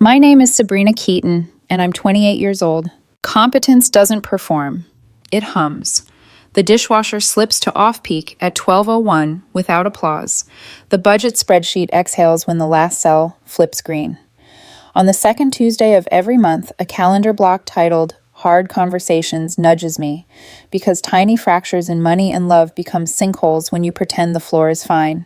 My name is Sabrina Keaton, and I'm 28 years old. Competence doesn't perform. It hums. The dishwasher slips to off-peak at 12:01 without applause. The budget spreadsheet exhales when the last cell flips green. On the second Tuesday of every month, a calendar block titled Hard Conversations nudges me, because tiny fractures in money and love become sinkholes when you pretend the floor is fine.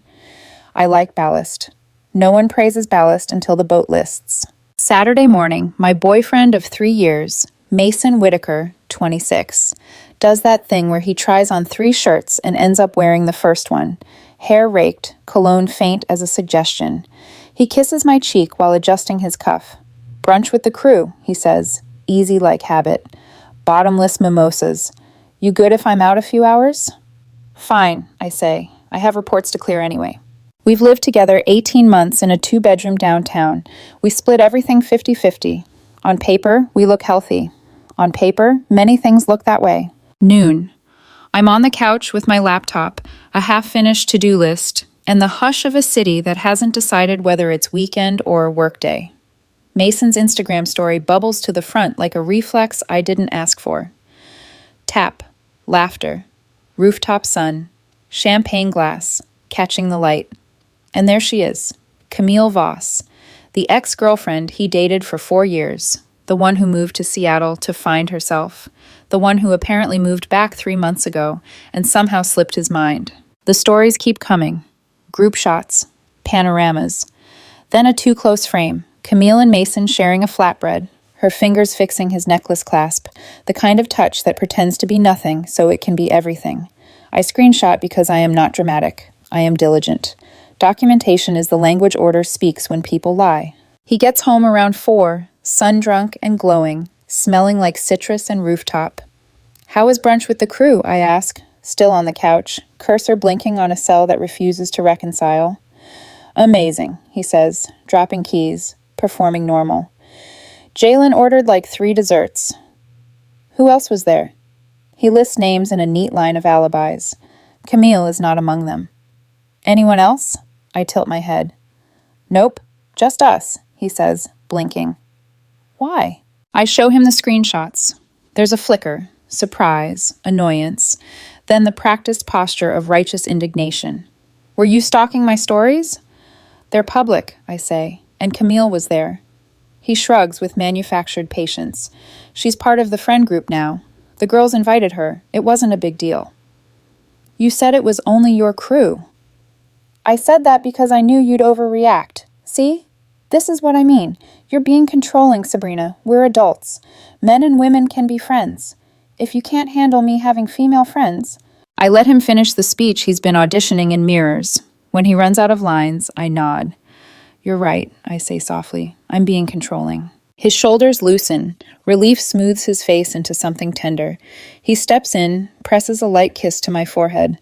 I like ballast. No one praises ballast until the boat lists. Saturday morning, my boyfriend of 3 years, Mason Whitaker, 26, does that thing where he tries on 3 shirts and ends up wearing the first one. Hair raked, cologne faint as a suggestion. He kisses my cheek while adjusting his cuff. Brunch with the crew, he says, easy like habit. Bottomless mimosas. You good if I'm out a few hours? Fine, I say. I have reports to clear anyway. We've lived together 18 months in a 2-bedroom downtown. We split everything 50-50. On paper, we look healthy. On paper, many things look that way. Noon. I'm on the couch with my laptop, a half-finished to-do list, and the hush of a city that hasn't decided whether it's weekend or workday. Mason's Instagram story bubbles to the front like a reflex I didn't ask for. Tap, laughter, rooftop sun, champagne glass, catching the light. And there she is, Camille Voss, the ex-girlfriend he dated for 4 years, the one who moved to Seattle to find herself, the one who apparently moved back 3 months ago and somehow slipped his mind. The stories keep coming. Group shots, panoramas. Then a too-close frame, Camille and Mason sharing a flatbread, her fingers fixing his necklace clasp, the kind of touch that pretends to be nothing so it can be everything. I screenshot because I am not dramatic. I am diligent. Documentation is the language order speaks when people lie. He gets home around 4, sun-drunk and glowing, smelling like citrus and rooftop. How is brunch with the crew, I ask, still on the couch, cursor blinking on a cell that refuses to reconcile. Amazing, he says, dropping keys, performing normal. Jalen ordered like 3 desserts. Who else was there? He lists names in a neat line of alibis. Camille is not among them. Anyone else? I tilt my head. Nope, just us, he says, blinking. Why? I show him the screenshots. There's a flicker, surprise, annoyance, then the practiced posture of righteous indignation. Were you stalking my stories? They're public, I say, and Camille was there. He shrugs with manufactured patience. She's part of the friend group now. The girls invited her. It wasn't a big deal. You said it was only your crew. I said that because I knew you'd overreact. See? This is what I mean. You're being controlling, Sabrina. We're adults. Men and women can be friends. If you can't handle me having female friends... I let him finish the speech he's been auditioning in mirrors. When he runs out of lines, I nod. You're right, I say softly. I'm being controlling. His shoulders loosen. Relief smooths his face into something tender. He steps in, presses a light kiss to my forehead.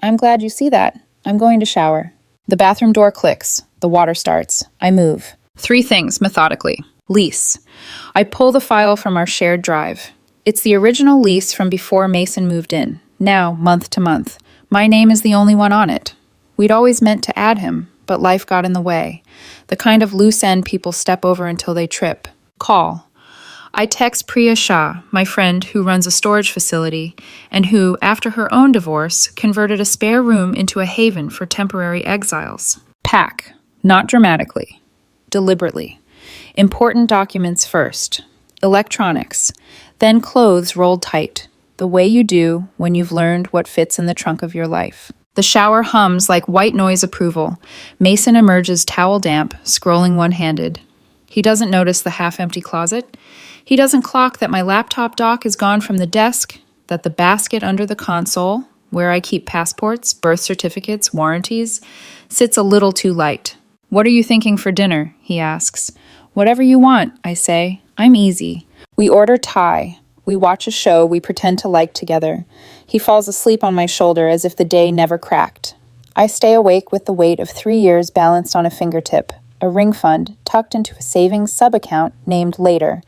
I'm glad you see that. I'm going to shower. The bathroom door clicks. The water starts. I move. 3 things, methodically. Lease. I pull the file from our shared drive. It's the original lease from before Mason moved in. Now, month to month. My name is the only one on it. We'd always meant to add him, but life got in the way. The kind of loose end people step over until they trip. Call. I text Priya Shah, my friend who runs a storage facility, and who, after her own divorce, converted a spare room into a haven for temporary exiles. Pack. Not dramatically. Deliberately. Important documents first. Electronics. Then clothes rolled tight. The way you do when you've learned what fits in the trunk of your life. The shower hums like white noise approval. Mason emerges towel damp, scrolling one-handed. He doesn't notice the half-empty closet. He doesn't clock that my laptop dock is gone from the desk, that the basket under the console, where I keep passports, birth certificates, warranties, sits a little too light. What are you thinking for dinner? He asks. Whatever you want, I say. I'm easy. We order Thai. We watch a show we pretend to like together. He falls asleep on my shoulder as if the day never cracked. I stay awake with the weight of 3 years balanced on a fingertip, a ring fund tucked into a savings sub-account named Later,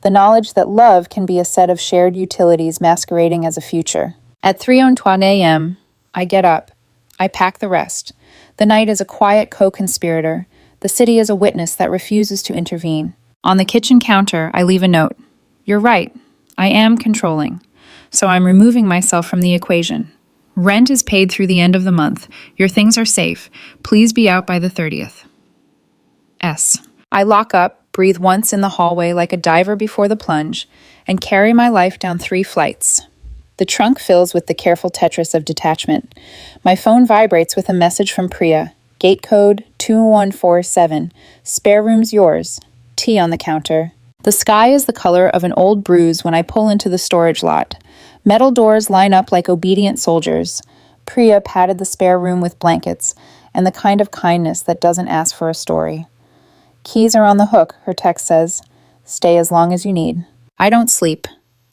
the knowledge that love can be a set of shared utilities masquerading as a future. At 3:01 a.m., I get up. I pack the rest. The night is a quiet co-conspirator. The city is a witness that refuses to intervene. On the kitchen counter, I leave a note. You're right. I am controlling. So I'm removing myself from the equation. Rent is paid through the end of the month. Your things are safe. Please be out by the 30th. S. I lock up, breathe once in the hallway like a diver before the plunge, and carry my life down 3 flights. The trunk fills with the careful Tetris of detachment. My phone vibrates with a message from Priya. Gate code 2147. Spare room's yours. Tea on the counter. The sky is the color of an old bruise when I pull into the storage lot. Metal doors line up like obedient soldiers. Priya patted the spare room with blankets, and the kind of kindness that doesn't ask for a story. Keys are on the hook, her text says. Stay as long as you need. I don't sleep.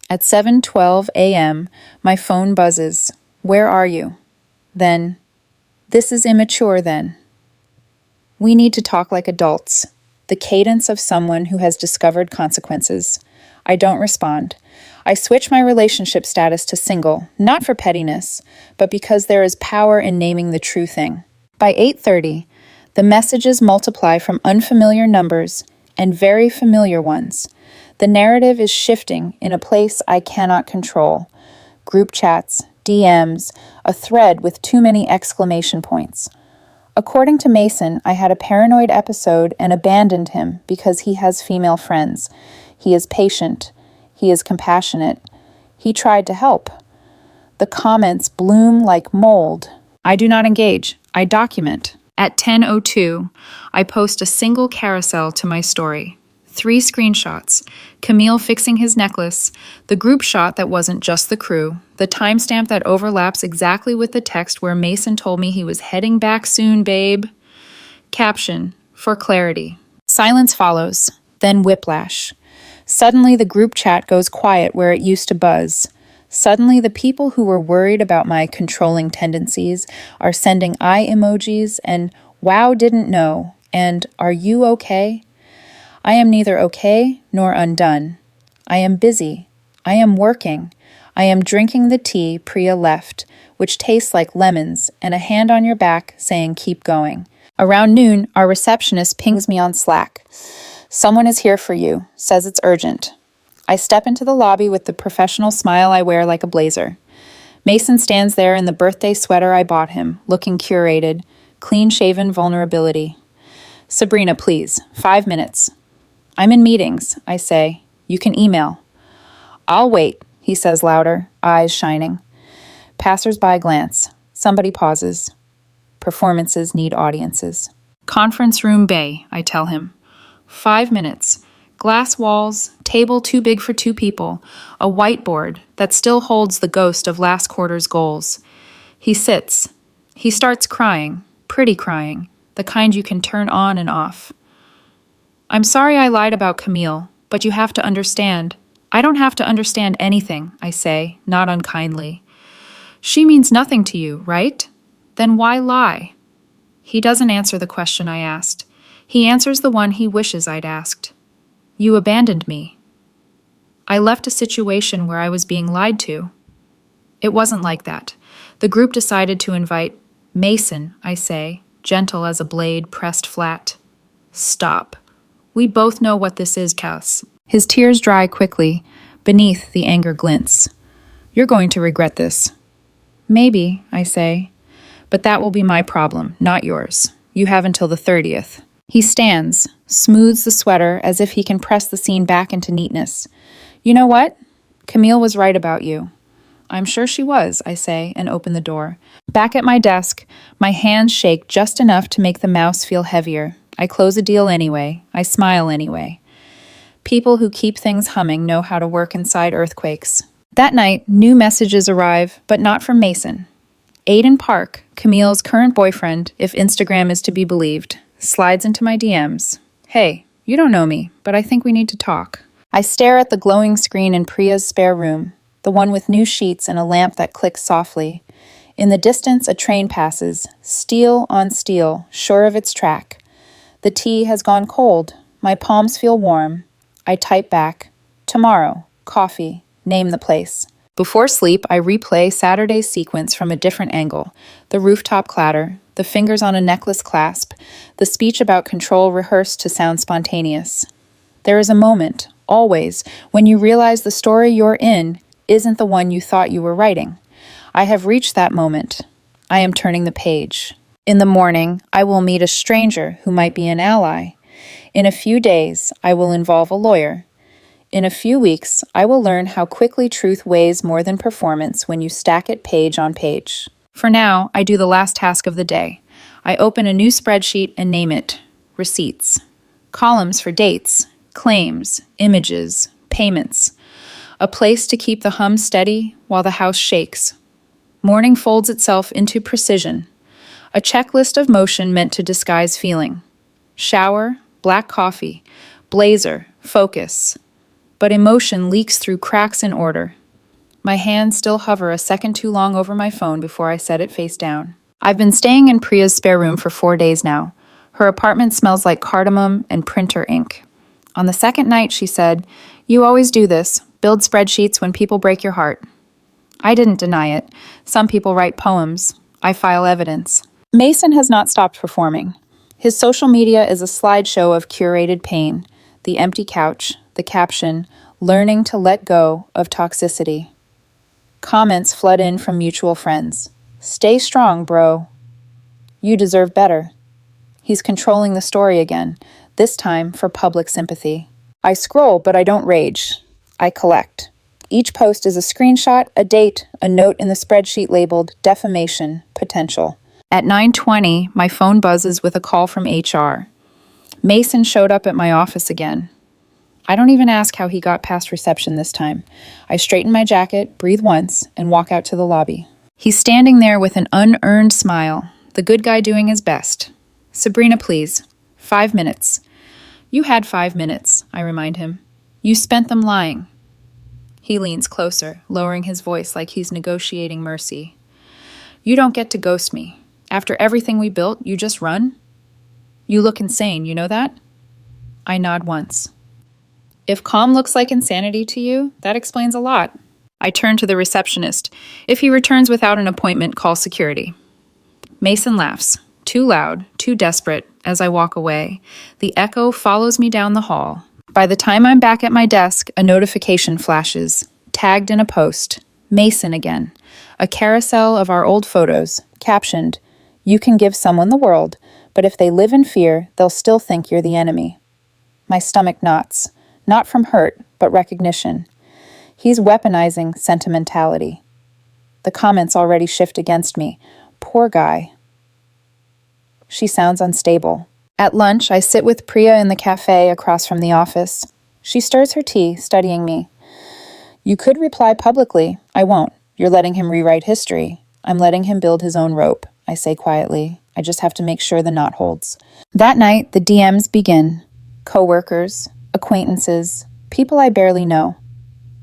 At 7:12 a.m., my phone buzzes. Where are you? Then, this is immature then. We need to talk like adults. The cadence of someone who has discovered consequences. I don't respond. I switch my relationship status to single, not for pettiness, but because there is power in naming the true thing. By 8:30, the messages multiply from unfamiliar numbers and very familiar ones. The narrative is shifting in a place I cannot control. Group chats, DMs, a thread with too many exclamation points. According to Mason, I had a paranoid episode and abandoned him because he has female friends. He is patient. He is compassionate. He tried to help. The comments bloom like mold. I do not engage. I document. At 10:02, I post a single carousel to my story. 3 screenshots. Camille fixing his necklace, the group shot that wasn't just the crew, the timestamp that overlaps exactly with the text where Mason told me he was heading back soon, babe. Caption, for clarity. Silence follows, then whiplash. Suddenly the group chat goes quiet where it used to buzz. Suddenly the people who were worried about my controlling tendencies are sending eye emojis and wow didn't know and are you okay? I am neither okay nor undone. I am busy. I am working. I am drinking the tea Priya left, which tastes like lemons, and a hand on your back saying keep going. Around noon, our receptionist pings me on Slack. Someone is here for you, says it's urgent. I step into the lobby with the professional smile I wear like a blazer. Mason stands there in the birthday sweater I bought him, looking curated, clean-shaven vulnerability. Sabrina, please, 5 minutes. I'm in meetings, I say. You can email. I'll wait, he says louder, eyes shining. Passers-by glance. Somebody pauses. Performances need audiences. Conference room bay, I tell him. 5 minutes. Glass walls, table too big for 2 people, a whiteboard that still holds the ghost of last quarter's goals. He sits. He starts crying, pretty crying, the kind you can turn on and off. I'm sorry I lied about Camille, but you have to understand. I don't have to understand anything, I say, not unkindly. She means nothing to you, right? Then why lie? He doesn't answer the question I asked. He answers the one he wishes I'd asked. You abandoned me. I left a situation where I was being lied to. It wasn't like that. The group decided to invite Mason, I say, gentle as a blade pressed flat. Stop. We both know what this is, Cass. His tears dry quickly. Beneath, the anger glints. You're going to regret this. Maybe, I say. But that will be my problem, not yours. You have until the 30th. He stands, smooths the sweater as if he can press the scene back into neatness. You know what? Camille was right about you. I'm sure she was, I say, and open the door. Back at my desk, my hands shake just enough to make the mouse feel heavier. I close a deal anyway. I smile anyway. People who keep things humming know how to work inside earthquakes. That night, new messages arrive, but not from Mason. Aiden Park, Camille's current boyfriend, if Instagram is to be believed, slides into my DMs. Hey, you don't know me, but I think we need to talk. I stare at the glowing screen in Priya's spare room, the one with new sheets and a lamp that clicks softly. In the distance, a train passes, steel on steel, sure of its track. The tea has gone cold. My palms feel warm. I type back, tomorrow, coffee, name the place. Before sleep, I replay Saturday's sequence from a different angle. The rooftop clatter, the fingers on a necklace clasp, the speech about control rehearsed to sound spontaneous. There is a moment, always, when you realize the story you're in isn't the one you thought you were writing. I have reached that moment. I am turning the page. In the morning, I will meet a stranger who might be an ally. In a few days, I will involve a lawyer. In a few weeks, I will learn how quickly truth weighs more than performance when you stack it page on page. For now, I do the last task of the day. I open a new spreadsheet and name it Receipts. Columns for dates, claims, images, payments. A place to keep the hum steady while the house shakes. Morning folds itself into precision. A checklist of motion meant to disguise feeling. Shower, black coffee, blazer, focus. But emotion leaks through cracks in order. My hands still hover a second too long over my phone before I set it face down. I've been staying in Priya's spare room for 4 days now. Her apartment smells like cardamom and printer ink. On the second night, she said, "You always do this, build spreadsheets when people break your heart." I didn't deny it. Some people write poems. I file evidence. Mason has not stopped performing. His social media is a slideshow of curated pain, the empty couch, the caption, "Learning to let go of toxicity." Comments flood in from mutual friends. "Stay strong, bro. You deserve better." He's controlling the story again, this time for public sympathy. I scroll, but I don't rage. I collect. Each post is a screenshot, a date, a note in the spreadsheet labeled defamation potential. At 9:20, my phone buzzes with a call from HR. Mason showed up at my office again. I don't even ask how he got past reception this time. I straighten my jacket, breathe once, and walk out to the lobby. He's standing there with an unearned smile, the good guy doing his best. "Sabrina, please. 5 minutes." "You had 5 minutes," I remind him. "You spent them lying." He leans closer, lowering his voice like he's negotiating mercy. "You don't get to ghost me. After everything we built, you just run? You look insane, you know that?" I nod once. "If calm looks like insanity to you, that explains a lot." I turn to the receptionist. If he returns without an appointment, call security. Mason laughs, too loud, too desperate, as I walk away. The echo follows me down the hall. By the time I'm back at my desk, a notification flashes, tagged in a post. Mason again. A carousel of our old photos, captioned, "You can give someone the world, but if they live in fear, they'll still think you're the enemy." My stomach knots. Not from hurt, but recognition. He's weaponizing sentimentality. The comments already shift against me. Poor guy. She sounds unstable. At lunch, I sit with Priya in the cafe across from the office. She stirs her tea, studying me. "You could reply publicly. I won't. You're letting him rewrite history. I'm letting him build his own rope," I say quietly. I just have to make sure the knot holds. That night, the DMs begin. Coworkers, acquaintances, people I barely know.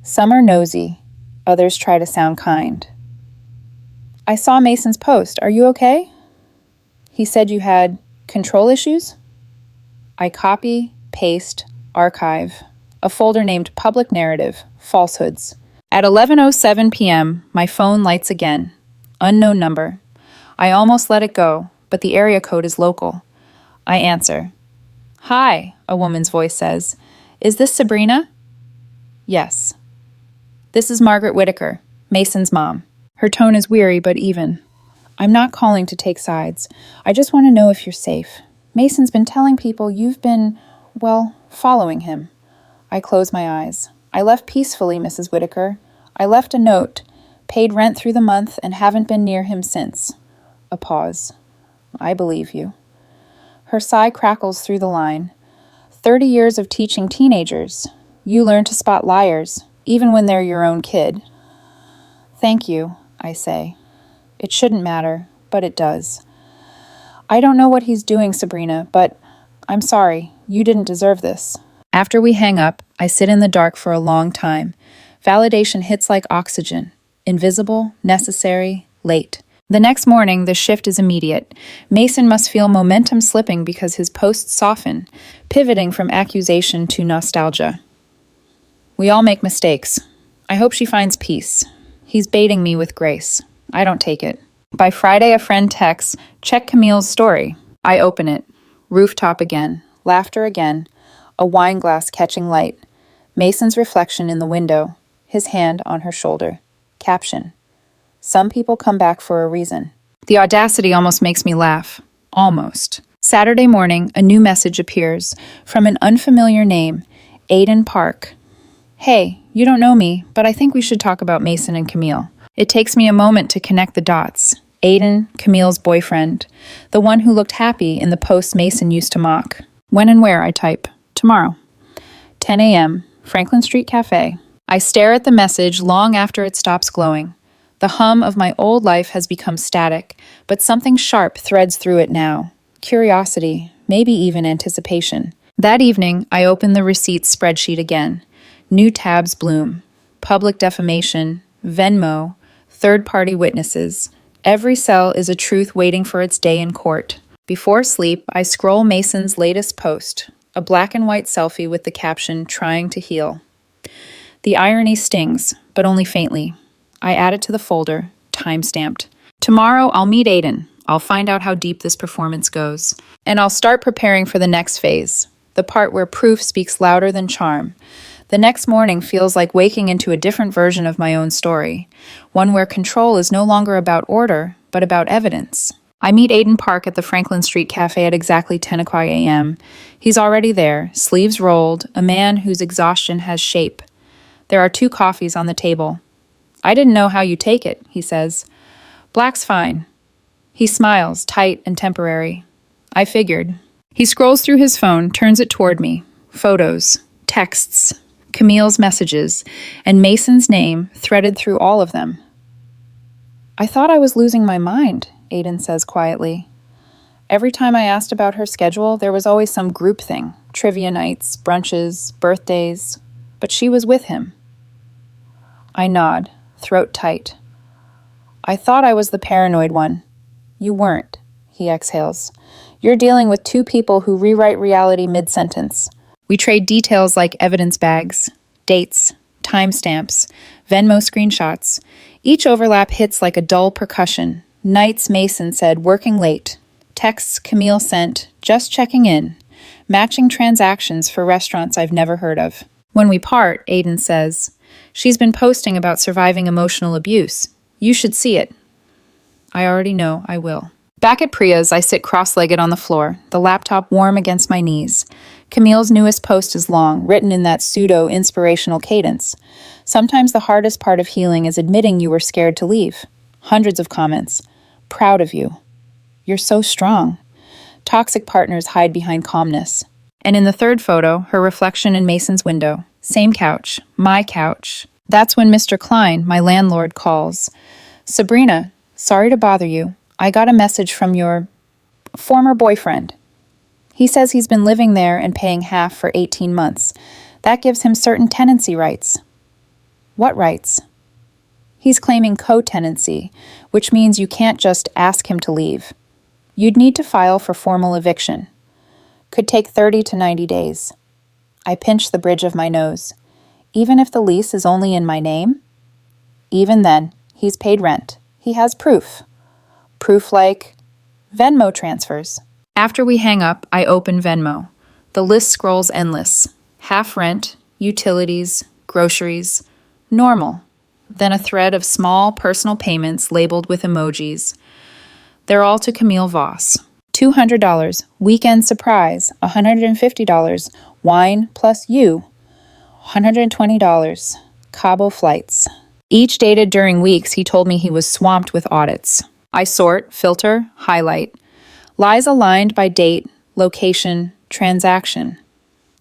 Some are nosy, others try to sound kind. "I saw Mason's post. Are you okay?" "He said you had control issues?" I copy, paste, archive. A folder named Public Narrative, Falsehoods. At 11:07 p.m., my phone lights again. Unknown number. I almost let it go, but the area code is local. I answer. "Hi," a woman's voice says. "Is this Sabrina?" "Yes." "This is Margaret Whitaker, Mason's mom." Her tone is weary but even. "I'm not calling to take sides. I just want to know if you're safe. Mason's been telling people you've been, well, following him." I close my eyes. "I left peacefully, Mrs. Whitaker. I left a note, paid rent through the month, and haven't been near him since." A pause. "I believe you." Her sigh crackles through the line. 30 years of teaching teenagers. You learn to spot liars, even when they're your own kid. "Thank you," I say. It shouldn't matter, but it does. "I don't know what he's doing, Sabrina, but I'm sorry. You didn't deserve this." After we hang up, I sit in the dark for a long time. Validation hits like oxygen. Invisible, necessary, late. The next morning, the shift is immediate. Mason must feel momentum slipping because his posts soften, pivoting from accusation to nostalgia. We all make mistakes. I hope she finds peace. He's baiting me with grace. I don't take it. By Friday, a friend texts, check Camille's story. I open it. Rooftop again. Laughter again. A wine glass catching light. Mason's reflection in the window. His hand on her shoulder. Caption. Some people come back for a reason. The audacity almost makes me laugh. Almost. Saturday morning, a new message appears from an unfamiliar name, Aiden Park. Hey, you don't know me, but I think we should talk about Mason and Camille. It takes me a moment to connect the dots. Aiden, Camille's boyfriend, the one who looked happy in the post Mason used to mock. When and where, I type. Tomorrow. 10 a.m., Franklin Street Cafe. I stare at the message long after it stops glowing. The hum of my old life has become static, but something sharp threads through it now. Curiosity, maybe even anticipation. That evening, I open the receipts spreadsheet again. New tabs bloom. Public defamation, Venmo, third-party witnesses. Every cell is a truth waiting for its day in court. Before sleep, I scroll Mason's latest post, a black and white selfie with the caption, "Trying to heal." The irony stings, but only faintly. I add it to the folder, time-stamped. Tomorrow, I'll meet Aiden. I'll find out how deep this performance goes. And I'll start preparing for the next phase, the part where proof speaks louder than charm. The next morning feels like waking into a different version of my own story, one where control is no longer about order, but about evidence. I meet Aiden Park at the Franklin Street Cafe at exactly 10 o'clock a.m. He's already there, sleeves rolled, a man whose exhaustion has shape. There are 2 coffees on the table. I didn't know how you take it, he says. Black's fine. He smiles, tight and temporary. I figured. He scrolls through his phone, turns it toward me. Photos, texts, Camille's messages, and Mason's name threaded through all of them. I thought I was losing my mind, Aiden says quietly. Every time I asked about her schedule, there was always some group thing. Trivia nights, brunches, birthdays. But she was with him. I nod, throat tight. I thought I was the paranoid one. You weren't, he exhales. You're dealing with 2 people who rewrite reality mid-sentence. We trade details like evidence bags, dates, timestamps, Venmo screenshots. Each overlap hits like a dull percussion. Nights, Mason said, working late. Texts Camille sent, just checking in. Matching transactions for restaurants I've never heard of. When we part, Aiden says, she's been posting about surviving emotional abuse. You should see it. I already know I will. Back at Priya's, I sit cross-legged on the floor, the laptop warm against my knees. Camille's newest post is long, written in that pseudo-inspirational cadence. Sometimes the hardest part of healing is admitting you were scared to leave. Hundreds of comments. Proud of you. You're so strong. Toxic partners hide behind calmness. And in the third photo, her reflection in Mason's window. Same couch. My couch. That's when Mr. Klein, my landlord, calls. Sabrina, sorry to bother you. I got a message from your former boyfriend. He says he's been living there and paying half for 18 months. That gives him certain tenancy rights. What rights? He's claiming co-tenancy, which means you can't just ask him to leave. You'd need to file for formal eviction. Could take 30 to 90 days. I pinch the bridge of my nose. Even if the lease is only in my name? Even then, he's paid rent. He has proof. Proof like Venmo transfers. After we hang up, I open Venmo. The list scrolls endless. Half rent, utilities, groceries, normal. Then a thread of small personal payments labeled with emojis. They're all to Camille Voss. $200, weekend surprise, $150, wine plus you, $120, Cabo flights. Each dated during weeks he told me he was swamped with audits. I sort, filter, highlight. Lies aligned by date, location, transaction.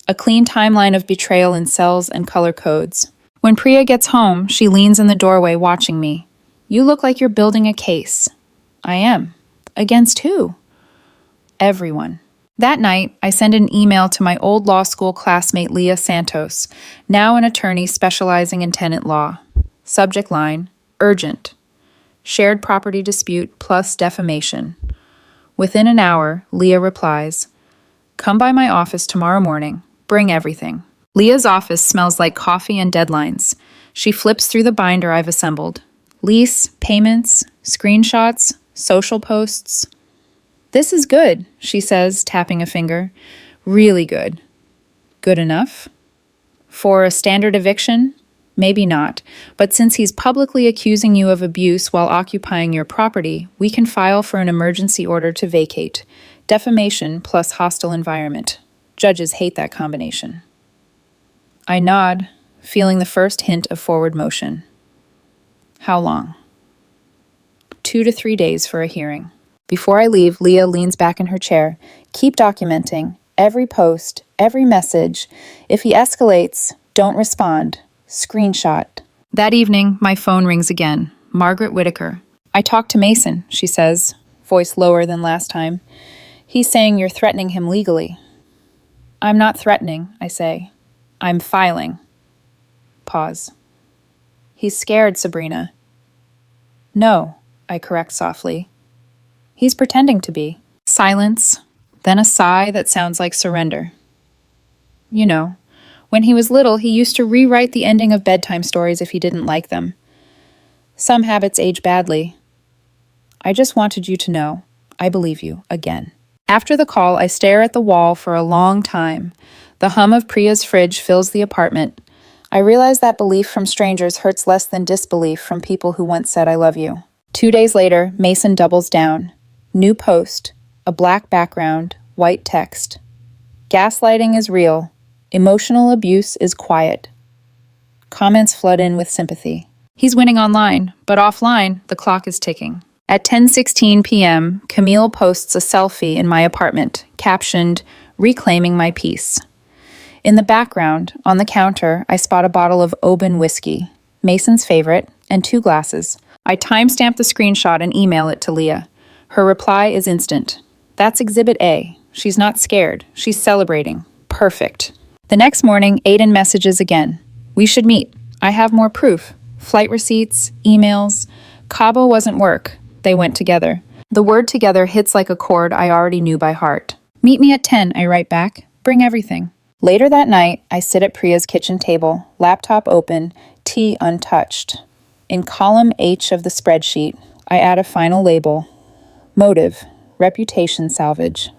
A clean timeline of betrayal in cells and color codes. When Priya gets home, she leans in the doorway watching me. You look like you're building a case. I am. Against who? Everyone. That night, I send an email to my old law school classmate Leah Santos, now an attorney specializing in tenant law. Subject line, urgent. Shared property dispute plus defamation. Within an hour, Leah replies, come by my office tomorrow morning. Bring everything. Leah's office smells like coffee and deadlines. She flips through the binder I've assembled. Lease, payments, screenshots, social posts. This is good, she says, tapping a finger. Really good. Good enough? For a standard eviction? Maybe not, but since he's publicly accusing you of abuse while occupying your property, we can file for an emergency order to vacate. Defamation plus hostile environment. Judges hate that combination. I nod, feeling the first hint of forward motion. How long? 2 to 3 days for a hearing. Before I leave, Leah leans back in her chair. Keep documenting. Every post, every message. If he escalates, don't respond. Screenshot. That evening, my phone rings again. Margaret Whitaker. I talked to Mason, she says, voice lower than last time. He's saying you're threatening him legally. I'm not threatening, I say. I'm filing. Pause. He's scared, Sabrina. No, I correct softly. He's pretending to be. Silence, then a sigh that sounds like surrender. You know, when he was little, he used to rewrite the ending of bedtime stories if he didn't like them. Some habits age badly. I just wanted you to know, I believe you, again. After the call, I stare at the wall for a long time. The hum of Priya's fridge fills the apartment. I realize that belief from strangers hurts less than disbelief from people who once said I love you. 2 days later, Mason doubles down. New post, a black background, white text. Gaslighting is real. Emotional abuse is quiet. Comments flood in with sympathy. He's winning online, but offline, the clock is ticking. At 10:16 p.m., Camille posts a selfie in my apartment, captioned, "Reclaiming my peace." In the background, on the counter, I spot a bottle of Oban whiskey, Mason's favorite, and 2 glasses. I timestamp the screenshot and email it to Leah. Her reply is instant. That's Exhibit A. She's not scared. She's celebrating. Perfect. The next morning, Aiden messages again. We should meet. I have more proof. Flight receipts, emails. Cabo wasn't work. They went together. The word together hits like a chord I already knew by heart. Meet me at 10, I write back. Bring everything. Later that night, I sit at Priya's kitchen table, laptop open, tea untouched. In column H of the spreadsheet, I add a final label. Motive, reputation salvage.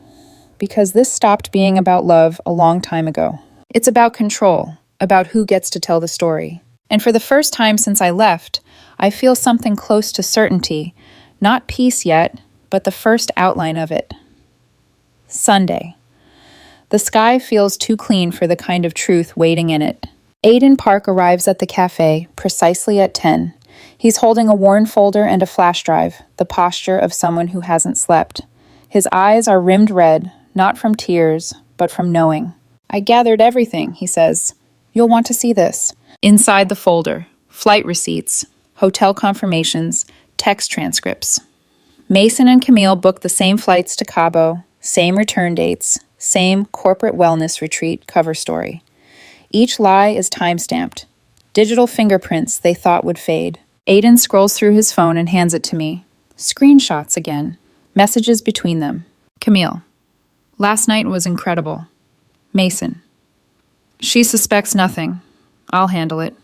Because this stopped being about love a long time ago. It's about control, about who gets to tell the story. And for the first time since I left, I feel something close to certainty. Not peace yet, but the first outline of it. Sunday. The sky feels too clean for the kind of truth waiting in it. Aiden Park arrives at the cafe precisely at 10. He's holding a worn folder and a flash drive, the posture of someone who hasn't slept. His eyes are rimmed red, not from tears, but from knowing. I gathered everything, he says. You'll want to see this. Inside the folder, flight receipts, hotel confirmations, text transcripts. Mason and Camille booked the same flights to Cabo, same return dates, same corporate wellness retreat cover story. Each lie is time-stamped. Digital fingerprints they thought would fade. Aiden scrolls through his phone and hands it to me. Screenshots again. Messages between them. Camille. Last night was incredible. Mason. She suspects nothing. I'll handle it.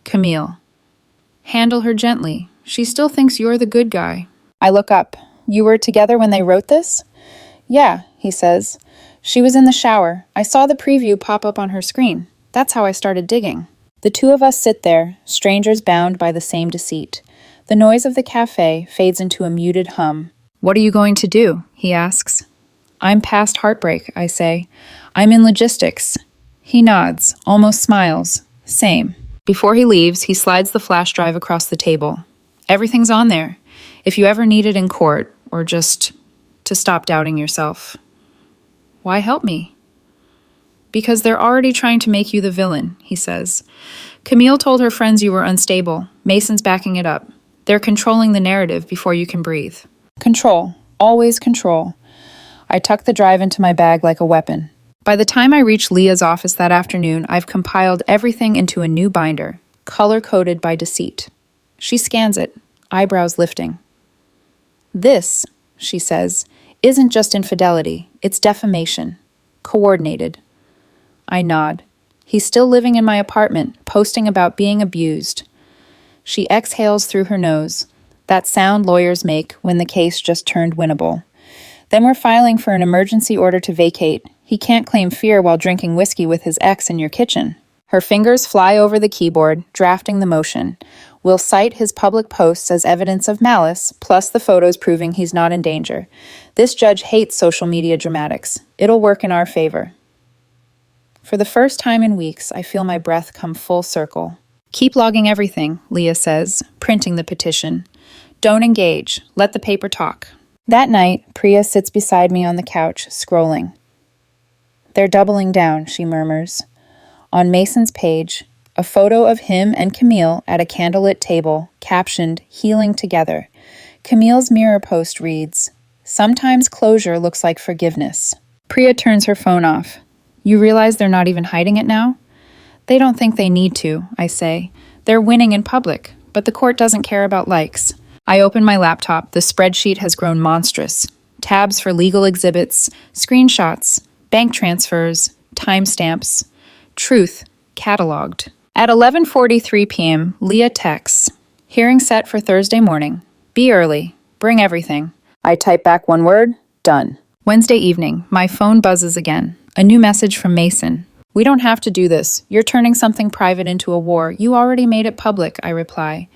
Camille. Handle her gently. She still thinks you're the good guy. I look up. You were together when they wrote this? Yeah, he says. She was in the shower. I saw the preview pop up on her screen. That's how I started digging. The two of us sit there, strangers bound by the same deceit. The noise of the cafe fades into a muted hum. What are you going to do? He asks. I'm past heartbreak, I say. I'm in logistics. He nods, almost smiles. Same. Before he leaves, he slides the flash drive across the table. Everything's on there. If you ever need it in court, or just to stop doubting yourself. Why help me? Because they're already trying to make you the villain, he says. Camille told her friends you were unstable. Mason's backing it up. They're controlling the narrative before you can breathe. Control. Always control. I tuck the drive into my bag like a weapon. By the time I reach Leah's office that afternoon, I've compiled everything into a new binder, color-coded by deceit. She scans it, eyebrows lifting. This, she says, isn't just infidelity. It's defamation. Coordinated. I nod. He's still living in my apartment, posting about being abused. She exhales through her nose. that sound lawyers make when the case just turned winnable. Then we're filing for an emergency order to vacate. He can't claim fear while drinking whiskey with his ex in your kitchen. Her fingers fly over the keyboard, drafting the motion. We'll cite his public posts as evidence of malice, plus the photos proving he's not in danger. This judge hates social media dramatics. It'll work in our favor. For the first time in weeks, I feel my breath come full circle. Keep logging everything, Leah says, printing the petition. Don't engage. Let the paper talk. That night, Priya sits beside me on the couch, scrolling. They're doubling down, she murmurs. On Mason's page, a photo of him and Camille at a candlelit table, captioned, "Healing Together." Camille's mirror post reads, "Sometimes closure looks like forgiveness." Priya turns her phone off. You realize they're not even hiding it now? They don't think they need to, I say. They're winning in public, but the court doesn't care about likes. I open my laptop. The spreadsheet has grown monstrous. Tabs for legal exhibits, screenshots, bank transfers, timestamps. Truth, cataloged. At 11:43 p.m., Leah texts, "Hearing set for Thursday morning. Be early. Bring everything." I type back one word, done. Wednesday evening, my phone buzzes again. A new message from Mason. "We don't have to do this. You're turning something private into a war. You already made it public," I reply.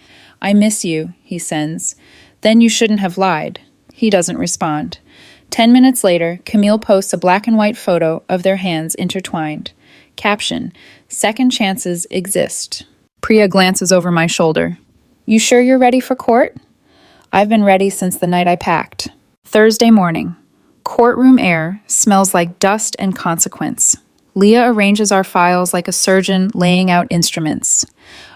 "I miss you," he sends. "Then you shouldn't have lied." He doesn't respond. 10 minutes later, Camille posts a black and white photo of their hands intertwined. Caption, "Second chances exist." Priya glances over my shoulder. "You sure you're ready for court?" "I've been ready since the night I packed." Thursday morning. Courtroom air smells like dust and consequence. Leah arranges our files like a surgeon laying out instruments.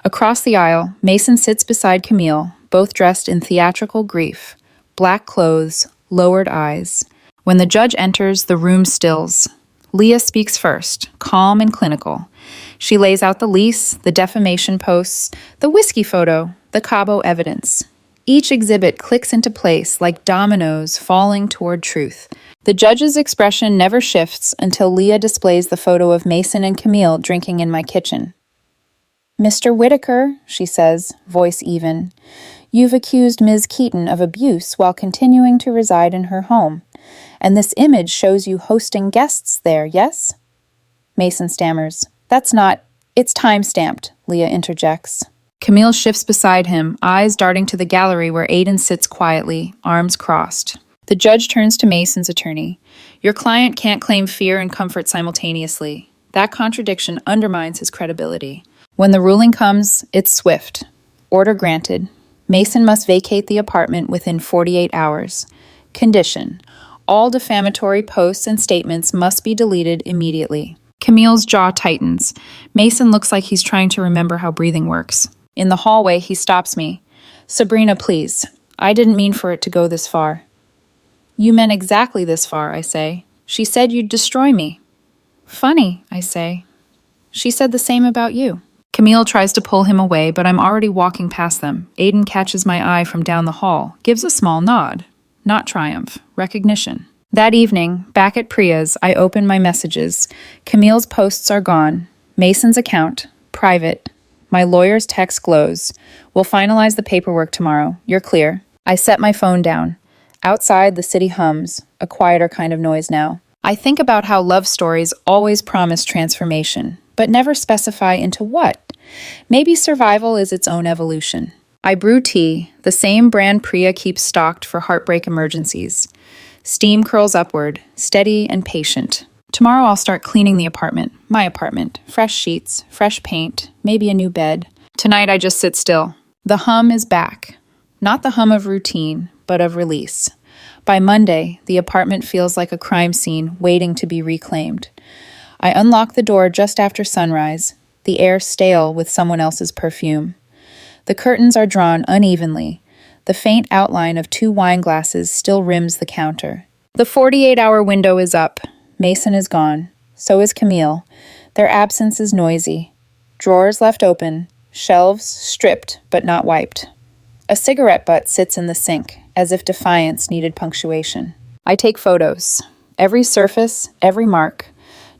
Across the aisle, Mason sits beside Camille, both dressed in theatrical grief. Black clothes, lowered eyes. When the judge enters, the room stills. Leah speaks first, calm and clinical. She lays out the lease, the defamation posts, the whiskey photo, the Cabo evidence. Each exhibit clicks into place like dominoes falling toward truth. The judge's expression never shifts until Leah displays the photo of Mason and Camille drinking in my kitchen. "Mr. Whitaker," she says, voice even, "you've accused Ms. Keaton of abuse while continuing to reside in her home. And this image shows you hosting guests there, yes?" Mason stammers. It's time-stamped," Leah interjects. Camille shifts beside him, eyes darting to the gallery where Aiden sits quietly, arms crossed. The judge turns to Mason's attorney. "Your client can't claim fear and comfort simultaneously. That contradiction undermines his credibility. When the ruling comes, it's swift. Order granted. Mason must vacate the apartment within 48 hours. Condition. All defamatory posts and statements must be deleted immediately." Camille's jaw tightens. Mason looks like he's trying to remember how breathing works. In the hallway, he stops me. "Sabrina, please. I didn't mean for it to go this far." "You meant exactly this far," I say. "She said you'd destroy me." "Funny," I say. "She said the same about you." Camille tries to pull him away, but I'm already walking past them. Aiden catches my eye from down the hall, gives a small nod. Not triumph, recognition. That evening, back at Priya's, I open my messages. Camille's posts are gone. Mason's account, private. My lawyer's text glows. "We'll finalize the paperwork tomorrow. You're clear." I set my phone down. Outside, the city hums, a quieter kind of noise now. I think about how love stories always promise transformation, but never specify into what. Maybe survival is its own evolution. I brew tea, the same brand Priya keeps stocked for heartbreak emergencies. Steam curls upward, steady and patient. Tomorrow I'll start cleaning the apartment, my apartment. Fresh sheets, fresh paint, maybe a new bed. Tonight I just sit still. The hum is back. Not the hum of routine, but of release. By Monday, the apartment feels like a crime scene waiting to be reclaimed. I unlock the door just after sunrise, the air stale with someone else's perfume. The curtains are drawn unevenly. The faint outline of 2 wine glasses still rims the counter. The 48-hour window is up. Mason is gone. So is Camille. Their absence is noisy. Drawers left open. Shelves stripped but not wiped. A cigarette butt sits in the sink, as if defiance needed punctuation. I take photos. Every surface, every mark.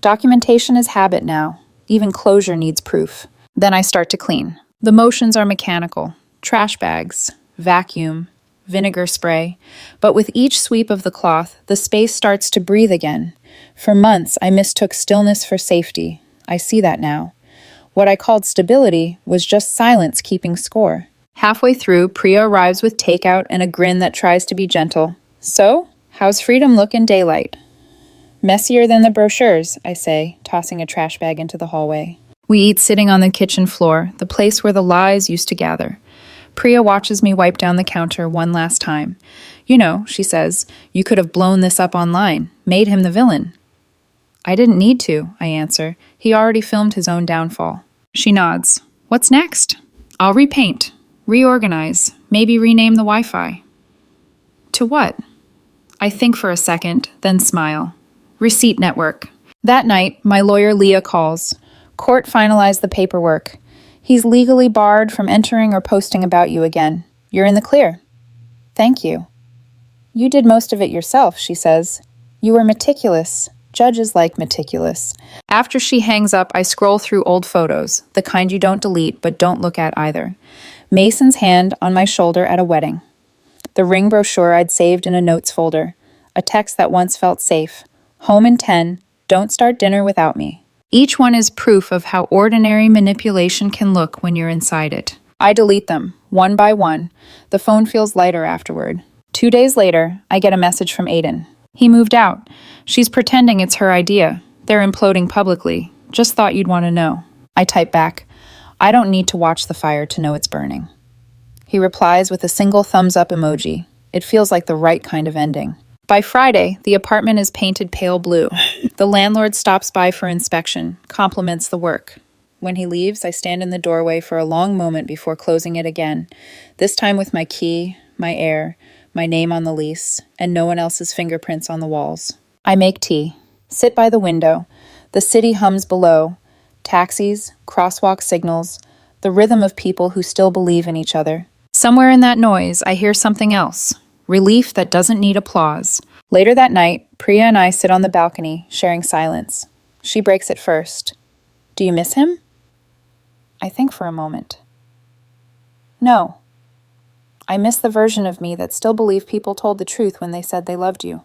Documentation is habit now. Even closure needs proof. Then I start to clean. The motions are mechanical. Trash bags. vacuum, vinegar spray. But with each sweep of the cloth, the space starts to breathe again. For months, I mistook stillness for safety. I see that now. What I called stability was just silence keeping score. Halfway through, Priya arrives with takeout and a grin that tries to be gentle. So, how's freedom look in daylight? Messier than the brochures, I say, tossing a trash bag into the hallway. We eat sitting on the kitchen floor, the place where the lies used to gather. Priya watches me wipe down the counter one last time. You know, she says, you could have blown this up online, made him the villain. I didn't need to, I answer. He already filmed his own downfall. She nods. What's next? I'll repaint, reorganize, maybe rename the Wi-Fi. To what? I think for a second, then smile. Receipt network. That night, my lawyer Leah calls. Court finalized the paperwork. He's legally barred from entering or posting about you again. You're in the clear. Thank you. You did most of it yourself, she says. You were meticulous. Judges like meticulous. After she hangs up, I scroll through old photos, the kind you don't delete but don't look at either. Mason's hand on my shoulder at a wedding. The ring brochure I'd saved in a notes folder. A text that once felt safe. Home in 10, don't start dinner without me. Each one is proof of how ordinary manipulation can look when you're inside it. I delete them, one by one. The phone feels lighter afterward. 2 days later, I get a message from Aiden. He moved out. She's pretending it's her idea. They're imploding publicly. Just thought you'd want to know. I type back, I don't need to watch the fire to know it's burning. He replies with a single thumbs up emoji. It feels like the right kind of ending. By Friday, the apartment is painted pale blue. The landlord stops by for inspection, compliments the work. When he leaves, I stand in the doorway for a long moment before closing it again, this time with my key, my heir, my name on the lease, and no one else's fingerprints on the walls. I make tea, sit by the window. The city hums below. Taxis, crosswalk signals, the rhythm of people who still believe in each other. Somewhere in that noise, I hear something else. Relief that doesn't need applause. Later that night, Priya and I sit on the balcony, sharing silence. She breaks it first. Do you miss him? I think for a moment. No. I miss the version of me that still believed people told the truth when they said they loved you.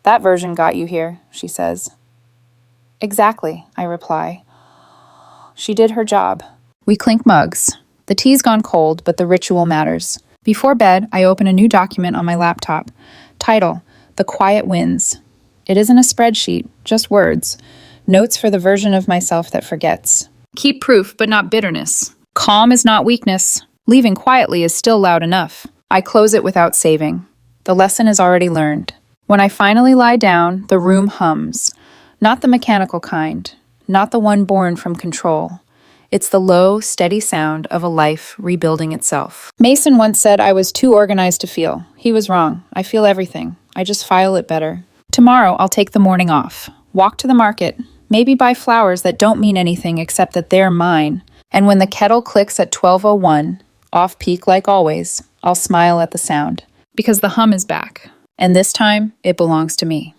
That version got you here, she says. Exactly, I reply. She did her job. We clink mugs. The tea's gone cold, but the ritual matters. Before bed, I open a new document on my laptop. Title, The Quiet Wins. It isn't a spreadsheet, just words. Notes for the version of myself that forgets. Keep proof, but not bitterness. Calm is not weakness. Leaving quietly is still loud enough. I close it without saving. The lesson is already learned. When I finally lie down, the room hums. Not the mechanical kind. Not the one born from control. It's the low, steady sound of a life rebuilding itself. Mason once said I was too organized to feel. He was wrong. I feel everything. I just file it better. Tomorrow, I'll take the morning off. Walk to the market. Maybe buy flowers that don't mean anything except that they're mine. And when the kettle clicks at 12:01, off peak like always, I'll smile at the sound. Because the hum is back. And this time, it belongs to me.